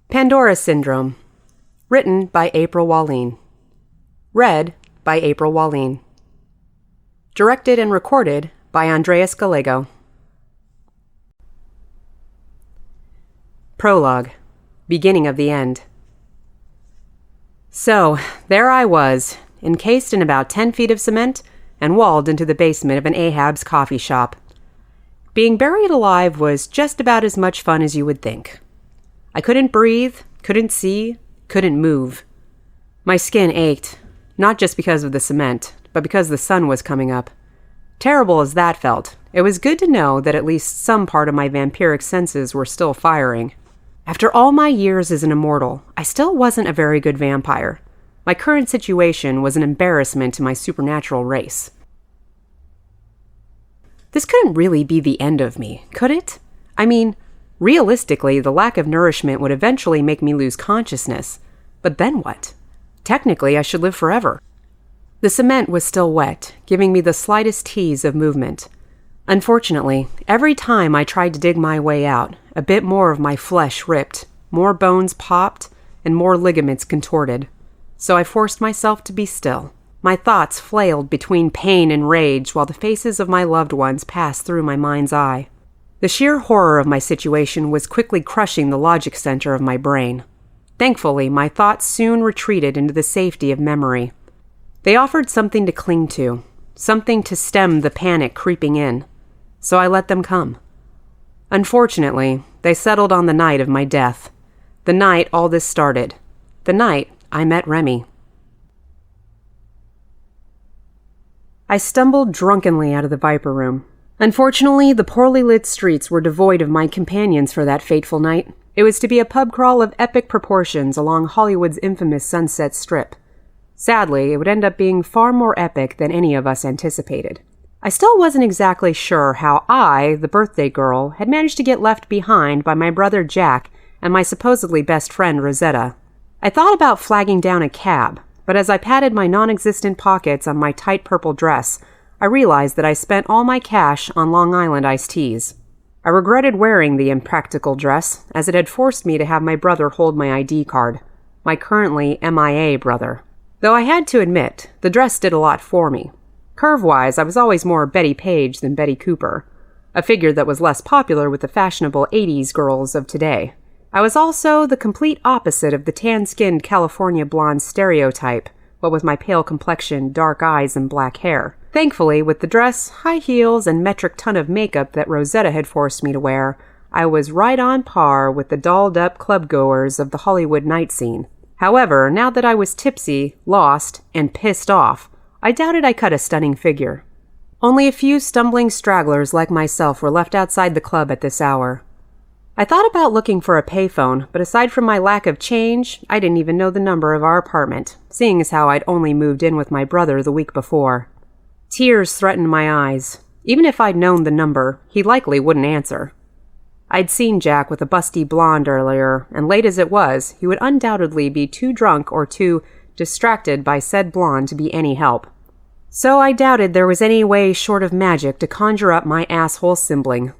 Pandora Syndrome. Written by April Walleen. Read by April Walleen. Directed and recorded by Andreas Gallego. Prologue. Beginning of the end. So, there I was, encased in about 10 feet of cement and walled into the basement of an Ahab's coffee shop. Being buried alive was just about as much fun as you would think. I couldn't breathe, couldn't see, couldn't move. My skin ached, not just because of the cement, but because the sun was coming up. Terrible as that felt, it was good to know that at least some part of my vampiric senses were still firing. After all my years as an immortal, I still wasn't a very good vampire. My current situation was an embarrassment to my supernatural race. This couldn't really be the end of me, could it? I mean, realistically, the lack of nourishment would eventually make me lose consciousness. But then what? Technically, I should live forever. The cement was still wet, giving me the slightest tease of movement. Unfortunately, every time I tried to dig my way out, a bit more of my flesh ripped, more bones popped, and more ligaments contorted. So I forced myself to be still. My thoughts flailed between pain and rage while the faces of my loved ones passed through my mind's eye. The sheer horror of my situation was quickly crushing the logic center of my brain. Thankfully, my thoughts soon retreated into the safety of memory. They offered something to cling to, something to stem the panic creeping in. So I let them come. Unfortunately, they settled on the night of my death. The night all this started. The night I met Remy. I stumbled drunkenly out of the Viper Room. Unfortunately, the poorly lit streets were devoid of my companions for that fateful night. It was to be a pub crawl of epic proportions along Hollywood's infamous Sunset Strip. Sadly, it would end up being far more epic than any of us anticipated. I still wasn't exactly sure how I, the birthday girl, had managed to get left behind by my brother Jack and my supposedly best friend Rosetta. I thought about flagging down a cab, but as I patted my non-existent pockets on my tight purple dress, I realized that I spent all my cash on Long Island iced teas. I regretted wearing the impractical dress, as it had forced me to have my brother hold my ID card. My currently MIA brother. Though I had to admit, the dress did a lot for me. Curve-wise, I was always more Betty Page than Betty Cooper, a figure that was less popular with the fashionable 80s girls of today. I was also the complete opposite of the tan-skinned California blonde stereotype, what with my pale complexion, dark eyes, and black hair. Thankfully, with the dress, high heels, and metric ton of makeup that Rosetta had forced me to wear, I was right on par with the dolled-up club-goers of the Hollywood night scene. However, now that I was tipsy, lost, and pissed off, I doubted I cut a stunning figure. Only a few stumbling stragglers like myself were left outside the club at this hour. I thought about looking for a payphone, but aside from my lack of change, I didn't even know the number of our apartment, seeing as how I'd only moved in with my brother the week before. Tears threatened my eyes. Even if I'd known the number, he likely wouldn't answer. I'd seen Jack with a busty blonde earlier, and late as it was, he would undoubtedly be too drunk or too distracted by said blonde to be any help. So I doubted there was any way short of magic to conjure up my asshole sibling.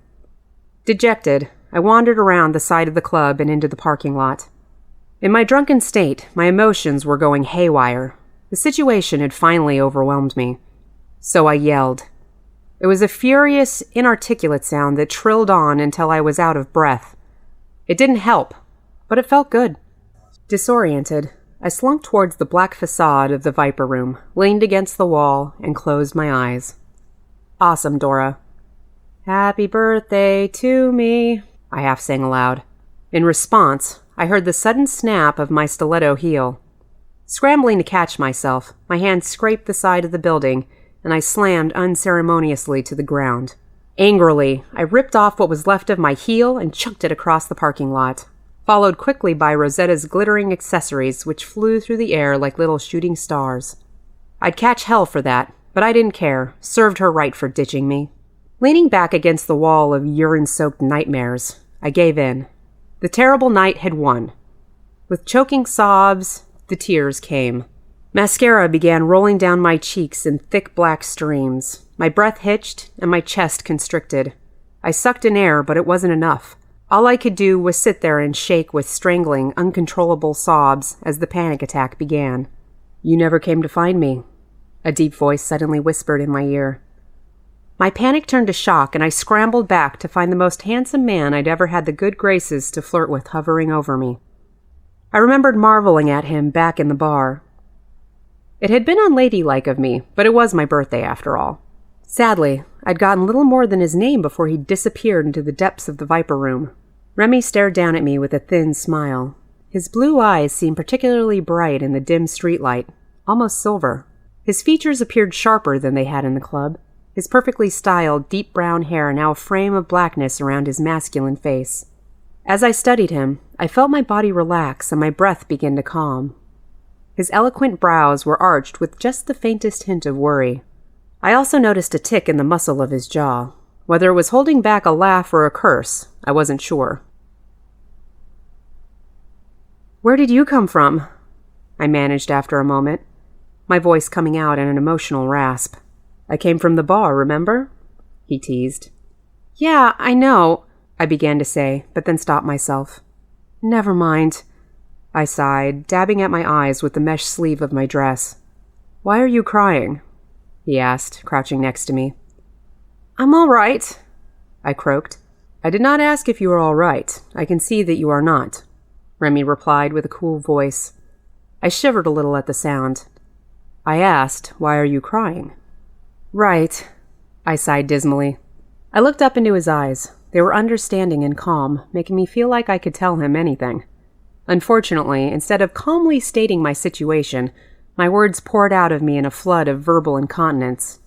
Dejected, I wandered around the side of the club and into the parking lot. In my drunken state, my emotions were going haywire. The situation had finally overwhelmed me. So I yelled. It was a furious, inarticulate sound that trilled on until I was out of breath. It didn't help, but it felt good. Disoriented, I slunk towards the black facade of the Viper Room, leaned against the wall, and closed my eyes. Awesome, Dora. Happy birthday to me, I half sang aloud. In response, I heard the sudden snap of my stiletto heel. Scrambling to catch myself, my hand scraped the side of the building, and I slammed unceremoniously to the ground. Angrily, I ripped off what was left of my heel and chucked it across the parking lot, followed quickly by Rosetta's glittering accessories, which flew through the air like little shooting stars. I'd catch hell for that, but I didn't care. Served her right for ditching me. Leaning back against the wall of urine-soaked nightmares, I gave in. The terrible night had won. With choking sobs, the tears came. Mascara began rolling down my cheeks in thick black streams. My breath hitched, and my chest constricted. I sucked in air, but it wasn't enough. All I could do was sit there and shake with strangling, uncontrollable sobs as the panic attack began. "You never came to find me," a deep voice suddenly whispered in my ear. My panic turned to shock, and I scrambled back to find the most handsome man I'd ever had the good graces to flirt with hovering over me. I remembered marveling at him back in the bar. It had been unladylike of me, but it was my birthday after all. Sadly, I'd gotten little more than his name before he disappeared into the depths of the Viper Room. Remy stared down at me with a thin smile. His blue eyes seemed particularly bright in the dim streetlight, almost silver. His features appeared sharper than they had in the club, his perfectly styled, deep brown hair now a frame of blackness around his masculine face. As I studied him, I felt my body relax and my breath begin to calm. His eloquent brows were arched with just the faintest hint of worry. I also noticed a tick in the muscle of his jaw. Whether it was holding back a laugh or a curse, I wasn't sure. "Where did you come from?" I managed after a moment, my voice coming out in an emotional rasp. "I came from the bar, remember?" he teased. "Yeah, I know," I began to say, but then stopped myself. "Never mind," I sighed, dabbing at my eyes with the mesh sleeve of my dress. "Why are you crying?" he asked, crouching next to me. "I'm all right," I croaked. "I did not ask if you are all right. I can see that you are not," Remy replied with a cool voice. I shivered a little at the sound. I asked, "Why are you crying?" "Right," I sighed dismally. I looked up into his eyes. They were understanding and calm, making me feel like I could tell him anything. Unfortunately, instead of calmly stating my situation, my words poured out of me in a flood of verbal incontinence.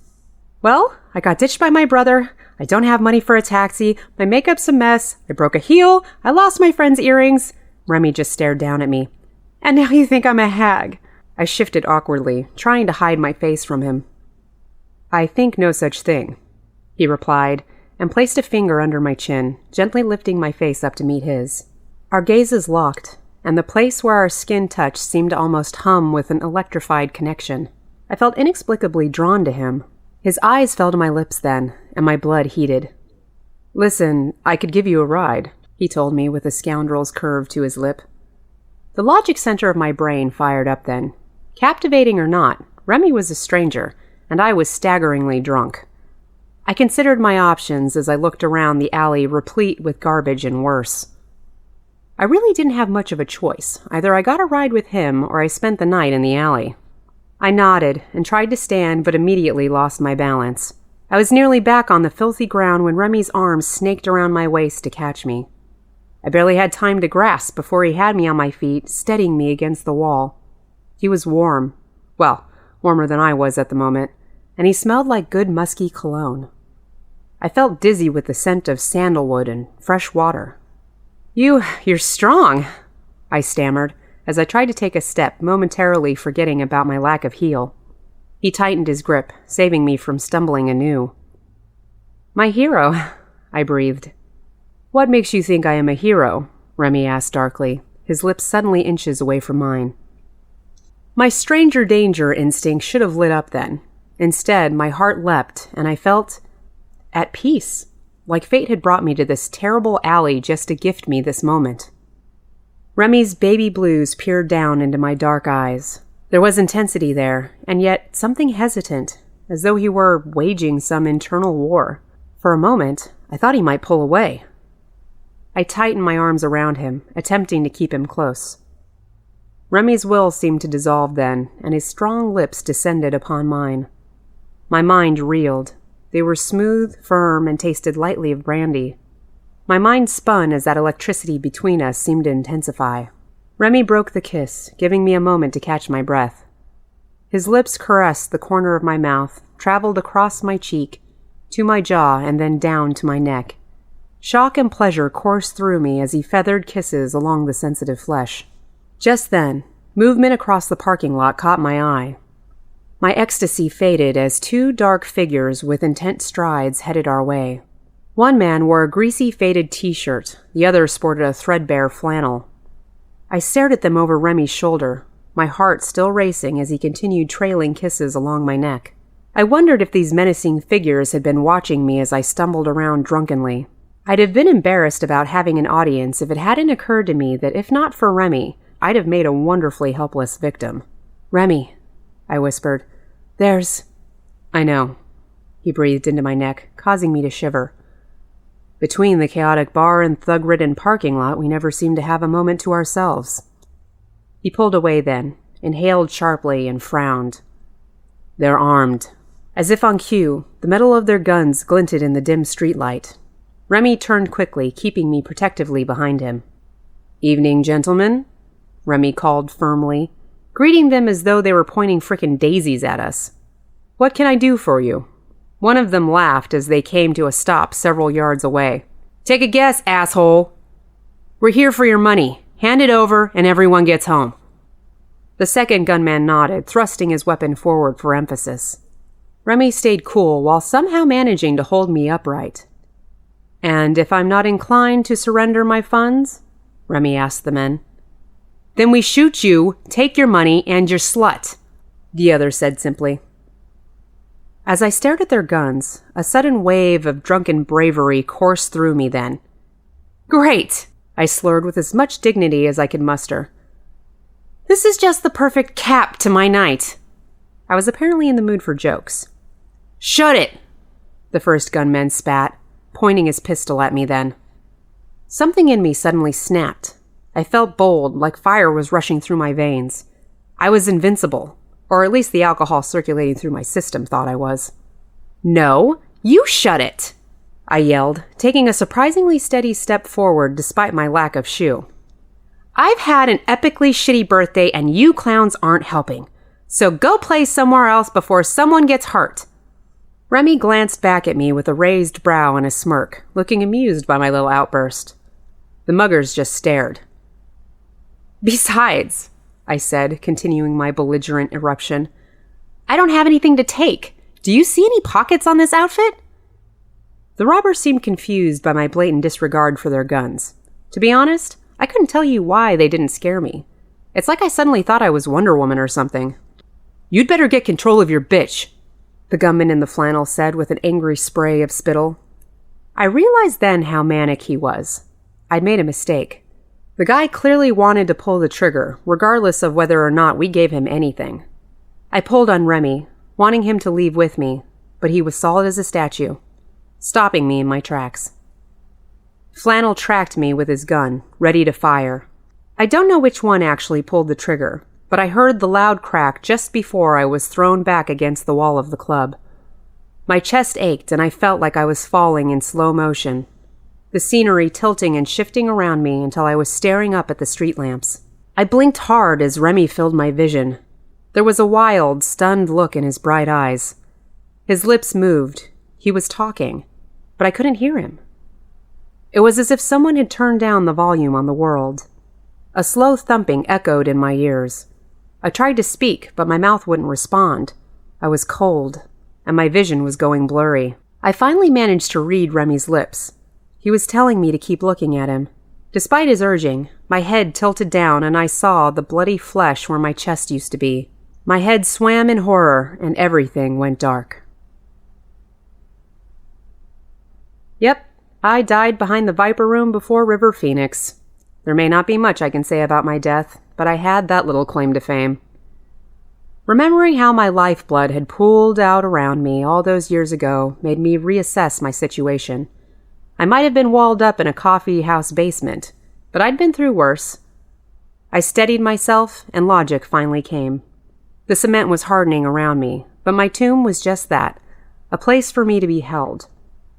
"Well, I got ditched by my brother. I don't have money for a taxi. My makeup's a mess. I broke a heel. I lost my friend's earrings." Remy just stared down at me. "And now you think I'm a hag." I shifted awkwardly, trying to hide my face from him. "I think no such thing," he replied, and placed a finger under my chin, gently lifting my face up to meet his. Our gazes locked, and the place where our skin touched seemed to almost hum with an electrified connection. I felt inexplicably drawn to him. His eyes fell to my lips then, and my blood heated. "Listen, I could give you a ride," he told me with a scoundrel's curve to his lip. The logic center of my brain fired up then. Captivating or not, Remy was a stranger, and I was staggeringly drunk. I considered my options as I looked around the alley replete with garbage and worse. I really didn't have much of a choice. Either I got a ride with him or I spent the night in the alley. I nodded and tried to stand, but immediately lost my balance. I was nearly back on the filthy ground when Remy's arms snaked around my waist to catch me. I barely had time to grasp before he had me on my feet, steadying me against the wall. He was warm. Well, warmer than I was at the moment, and he smelled like good musky cologne. I felt dizzy with the scent of sandalwood and fresh water. You're strong," I stammered, as I tried to take a step, momentarily forgetting about my lack of heel. He tightened his grip, saving me from stumbling anew. "My hero," I breathed. "What makes you think I am a hero?" Remy asked darkly, his lips suddenly inches away from mine. My stranger danger instinct should have lit up then. Instead, my heart leapt, and I felt at peace, like fate had brought me to this terrible alley just to gift me this moment. Remy's baby blues peered down into my dark eyes. There was intensity there, and yet something hesitant, as though he were waging some internal war. For a moment, I thought he might pull away. I tightened my arms around him, attempting to keep him close. Remy's will seemed to dissolve then, and his strong lips descended upon mine. My mind reeled. They were smooth, firm, and tasted lightly of brandy. My mind spun as that electricity between us seemed to intensify. Remy broke the kiss, giving me a moment to catch my breath. His lips caressed the corner of my mouth, traveled across my cheek, to my jaw, and then down to my neck. Shock and pleasure coursed through me as he feathered kisses along the sensitive flesh. Just then, movement across the parking lot caught my eye. My ecstasy faded as two dark figures with intent strides headed our way. One man wore a greasy, faded t-shirt. The other sported a threadbare flannel. I stared at them over Remy's shoulder, my heart still racing as he continued trailing kisses along my neck. I wondered if these menacing figures had been watching me as I stumbled around drunkenly. I'd have been embarrassed about having an audience if it hadn't occurred to me that if not for Remy, I'd have made a wonderfully helpless victim. "Remy," I whispered. "There's—" "I know." He breathed into my neck, causing me to shiver. Between the chaotic bar and thug-ridden parking lot, we never seemed to have a moment to ourselves. He pulled away then, inhaled sharply, and frowned. "They're armed." As if on cue, the metal of their guns glinted in the dim streetlight. Remy turned quickly, keeping me protectively behind him. "Evening, gentlemen," Remy called firmly, greeting them as though they were pointing frickin' daisies at us. "What can I do for you?" One of them laughed as they came to a stop several yards away. "Take a guess, asshole." "We're here for your money. Hand it over, and everyone gets home." The second gunman nodded, thrusting his weapon forward for emphasis. Remy stayed cool while somehow managing to hold me upright. "And if I'm not inclined to surrender my funds?" Remy asked the men. "Then we shoot you, take your money, and your slut," the other said simply. As I stared at their guns, a sudden wave of drunken bravery coursed through me then. "Great!" I slurred with as much dignity as I could muster. "This is just the perfect cap to my night." I was apparently in the mood for jokes. "Shut it!" the first gunman spat, pointing his pistol at me then. Something in me suddenly snapped. I felt bold, like fire was rushing through my veins. I was invincible, or at least the alcohol circulating through my system thought I was. "No, you shut it!" I yelled, taking a surprisingly steady step forward despite my lack of shoe. "I've had an epically shitty birthday and you clowns aren't helping. So go play somewhere else before someone gets hurt." Remy glanced back at me with a raised brow and a smirk, looking amused by my little outburst. The muggers just stared. "Besides," I said, continuing my belligerent eruption, "I don't have anything to take. Do you see any pockets on this outfit?" The robbers seemed confused by my blatant disregard for their guns. To be honest, I couldn't tell you why they didn't scare me. It's like I suddenly thought I was Wonder Woman or something. "You'd better get control of your bitch," the gunman in the flannel said with an angry spray of spittle. I realized then how manic he was. I'd made a mistake. The guy clearly wanted to pull the trigger, regardless of whether or not we gave him anything. I pulled on Remy, wanting him to leave with me, but he was solid as a statue, stopping me in my tracks. Flannel tracked me with his gun, ready to fire. I don't know which one actually pulled the trigger, but I heard the loud crack just before I was thrown back against the wall of the club. My chest ached and I felt like I was falling in slow motion, the scenery tilting and shifting around me until I was staring up at the street lamps. I blinked hard as Remy filled my vision. There was a wild, stunned look in his bright eyes. His lips moved. He was talking, but I couldn't hear him. It was as if someone had turned down the volume on the world. A slow thumping echoed in my ears. I tried to speak, but my mouth wouldn't respond. I was cold, and my vision was going blurry. I finally managed to read Remy's lips. He was telling me to keep looking at him. Despite his urging, my head tilted down and I saw the bloody flesh where my chest used to be. My head swam in horror, and everything went dark. Yep, I died behind the Viper Room before River Phoenix. There may not be much I can say about my death, but I had that little claim to fame. Remembering how my lifeblood had pooled out around me all those years ago made me reassess my situation. I might have been walled up in a coffee house basement, but I'd been through worse. I steadied myself, and logic finally came. The cement was hardening around me, but my tomb was just that, a place for me to be held.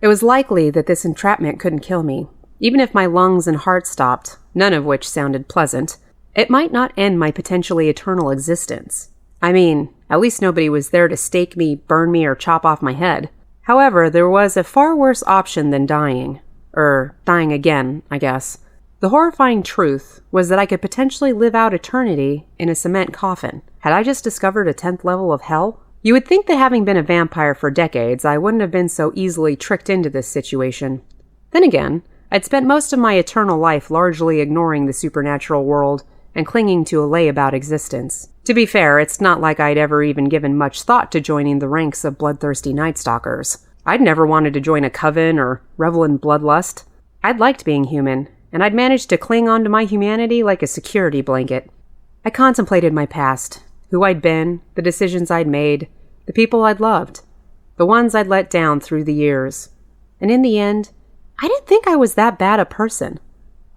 It was likely that this entrapment couldn't kill me. Even if my lungs and heart stopped, none of which sounded pleasant, it might not end my potentially eternal existence. I mean, at least nobody was there to stake me, burn me, or chop off my head. However, there was a far worse option than dying. Dying again, I guess. The horrifying truth was that I could potentially live out eternity in a cement coffin. Had I just discovered a 10th level of hell? You would think that having been a vampire for decades, I wouldn't have been so easily tricked into this situation. Then again, I'd spent most of my eternal life largely ignoring the supernatural world and clinging to a layabout existence. To be fair, it's not like I'd ever even given much thought to joining the ranks of bloodthirsty night stalkers. I'd never wanted to join a coven or revel in bloodlust. I'd liked being human, and I'd managed to cling onto my humanity like a security blanket. I contemplated my past, who I'd been, the decisions I'd made, the people I'd loved, the ones I'd let down through the years. And in the end, I didn't think I was that bad a person.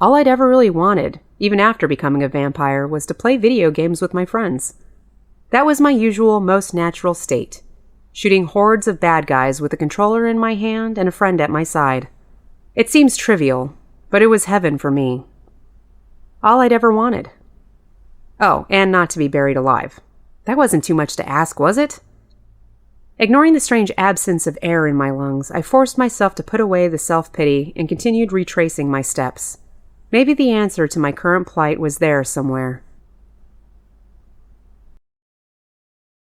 All I'd ever really wanted, even after becoming a vampire, was to play video games with my friends. That was my usual, most natural state, shooting hordes of bad guys with a controller in my hand and a friend at my side. It seems trivial, but it was heaven for me. All I'd ever wanted. Oh, and not to be buried alive. That wasn't too much to ask, was it? Ignoring the strange absence of air in my lungs, I forced myself to put away the self-pity and continued retracing my steps. Maybe the answer to my current plight was there somewhere.